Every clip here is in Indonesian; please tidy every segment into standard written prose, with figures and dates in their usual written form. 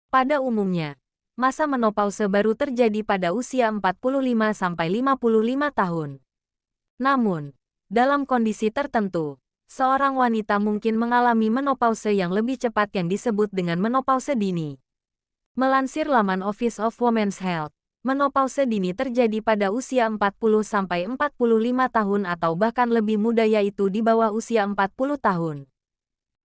Pada umumnya, masa menopause baru terjadi pada usia 45–55 tahun. Namun, dalam kondisi tertentu, seorang wanita mungkin mengalami menopause yang lebih cepat yang disebut dengan menopause dini. Melansir laman Office of Women's Health, menopause dini terjadi pada usia 40–45 tahun atau bahkan lebih muda, yaitu di bawah usia 40 tahun.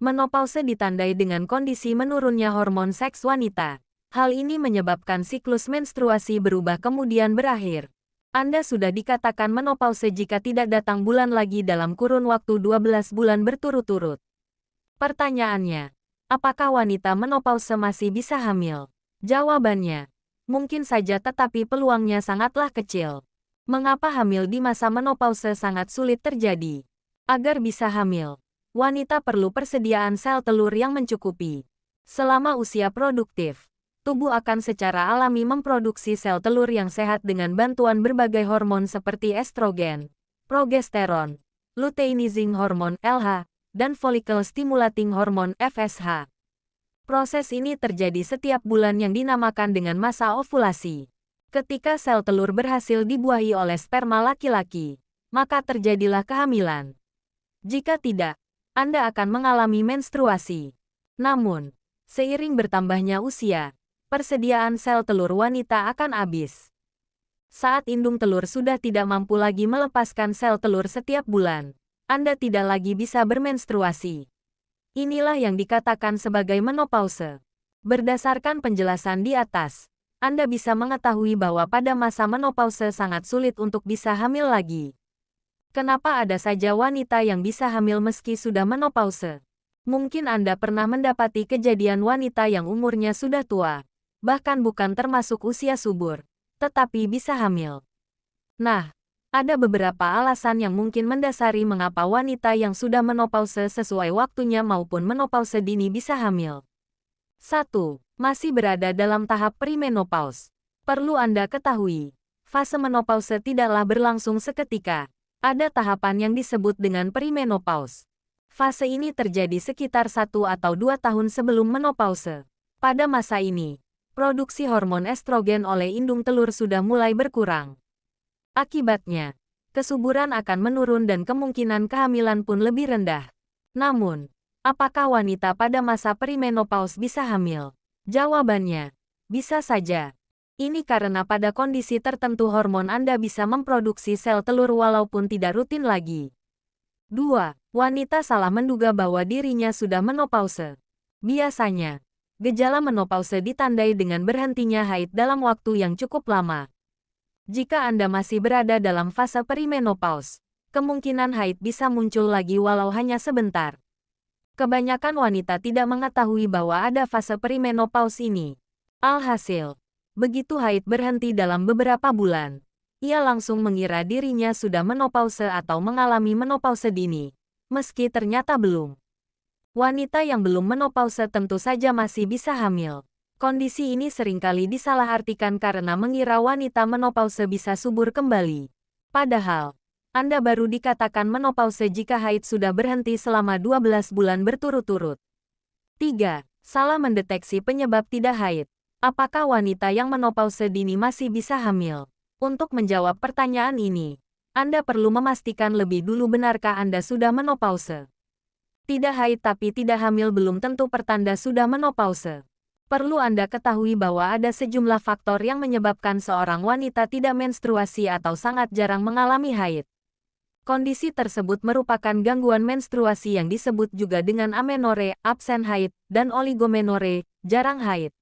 Menopause ditandai dengan kondisi menurunnya hormon seks wanita. Hal ini menyebabkan siklus menstruasi berubah kemudian berakhir. Anda sudah dikatakan menopause jika tidak datang bulan lagi dalam kurun waktu 12 bulan berturut-turut. Pertanyaannya, apakah wanita menopause masih bisa hamil? Jawabannya, mungkin saja, tetapi peluangnya sangatlah kecil. Mengapa hamil di masa menopause sangat sulit terjadi? Agar bisa hamil, wanita perlu persediaan sel telur yang mencukupi. Selama usia produktif, tubuh akan secara alami memproduksi sel telur yang sehat dengan bantuan berbagai hormon seperti estrogen, progesteron, luteinizing hormone (LH), dan follicle stimulating hormone (FSH). Proses ini terjadi setiap bulan yang dinamakan dengan masa ovulasi. Ketika sel telur berhasil dibuahi oleh sperma laki-laki, maka terjadilah kehamilan. Jika tidak, Anda akan mengalami menstruasi. Namun, seiring bertambahnya usia, persediaan sel telur wanita akan habis. Saat indung telur sudah tidak mampu lagi melepaskan sel telur setiap bulan, Anda tidak lagi bisa bermenstruasi. Inilah yang dikatakan sebagai menopause. Berdasarkan penjelasan di atas, Anda bisa mengetahui bahwa pada masa menopause sangat sulit untuk bisa hamil lagi. Kenapa ada saja wanita yang bisa hamil meski sudah menopause? Mungkin Anda pernah mendapati kejadian wanita yang umurnya sudah tua, bahkan bukan termasuk usia subur, tetapi bisa hamil. Nah, ada beberapa alasan yang mungkin mendasari mengapa wanita yang sudah menopause sesuai waktunya maupun menopause dini bisa hamil. 1. Masih berada dalam tahap premenopause. Perlu Anda ketahui, fase menopause tidaklah berlangsung seketika. Ada tahapan yang disebut dengan premenopause. Fase ini terjadi sekitar 1 atau 2 tahun sebelum menopause. Pada masa ini, produksi hormon estrogen oleh indung telur sudah mulai berkurang. Akibatnya, kesuburan akan menurun dan kemungkinan kehamilan pun lebih rendah. Namun, apakah wanita pada masa premenopause bisa hamil? Jawabannya, bisa saja. Ini karena pada kondisi tertentu hormon Anda bisa memproduksi sel telur walaupun tidak rutin lagi. 2. Wanita salah menduga bahwa dirinya sudah menopause. Biasanya, gejala menopause ditandai dengan berhentinya haid dalam waktu yang cukup lama. Jika Anda masih berada dalam fase perimenopause, kemungkinan haid bisa muncul lagi walau hanya sebentar. Kebanyakan wanita tidak mengetahui bahwa ada fase perimenopause ini. Alhasil, begitu haid berhenti dalam beberapa bulan, ia langsung mengira dirinya sudah menopause atau mengalami menopause dini, meski ternyata belum. Wanita yang belum menopause tentu saja masih bisa hamil. Kondisi ini seringkali disalahartikan karena mengira wanita menopause bisa subur kembali. Padahal, Anda baru dikatakan menopause jika haid sudah berhenti selama 12 bulan berturut-turut. 3. Salah mendeteksi penyebab tidak haid. Apakah wanita yang menopause dini masih bisa hamil? Untuk menjawab pertanyaan ini, Anda perlu memastikan lebih dulu benarkah Anda sudah menopause. Tidak haid tapi tidak hamil belum tentu pertanda sudah menopause. Perlu Anda ketahui bahwa ada sejumlah faktor yang menyebabkan seorang wanita tidak menstruasi atau sangat jarang mengalami haid. Kondisi tersebut merupakan gangguan menstruasi yang disebut juga dengan amenore, absen haid, dan oligomenore, jarang haid.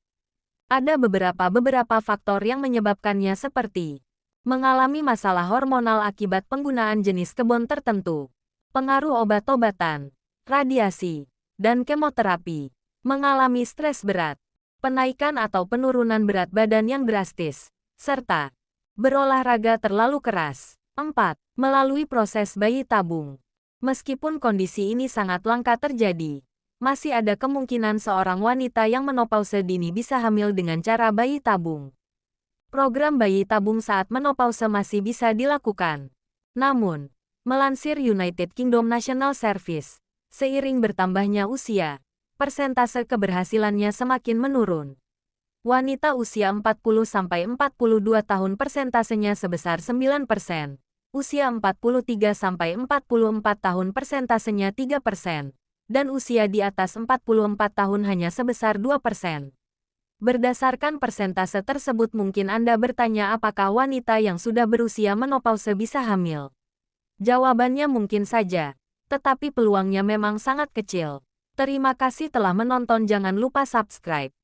Ada beberapa faktor yang menyebabkannya seperti mengalami masalah hormonal akibat penggunaan jenis kebon tertentu, pengaruh obat-obatan, radiasi, dan kemoterapi, mengalami stres berat, penaikan atau penurunan berat badan yang drastis, serta berolahraga terlalu keras. 4. Melalui proses bayi tabung. Meskipun kondisi ini sangat langka terjadi, masih ada kemungkinan seorang wanita yang menopause dini bisa hamil dengan cara bayi tabung. Program bayi tabung saat menopause masih bisa dilakukan. Namun, melansir United Kingdom National Service, seiring bertambahnya usia, persentase keberhasilannya semakin menurun. Wanita usia 40-42 tahun persentasenya sebesar 9%. Usia 43-44 tahun persentasenya 3%. Dan usia di atas 44 tahun hanya sebesar 2%. Berdasarkan persentase tersebut mungkin Anda bertanya apakah wanita yang sudah berusia menopause bisa hamil. Jawabannya mungkin saja, tetapi peluangnya memang sangat kecil. Terima kasih telah menonton, jangan lupa subscribe.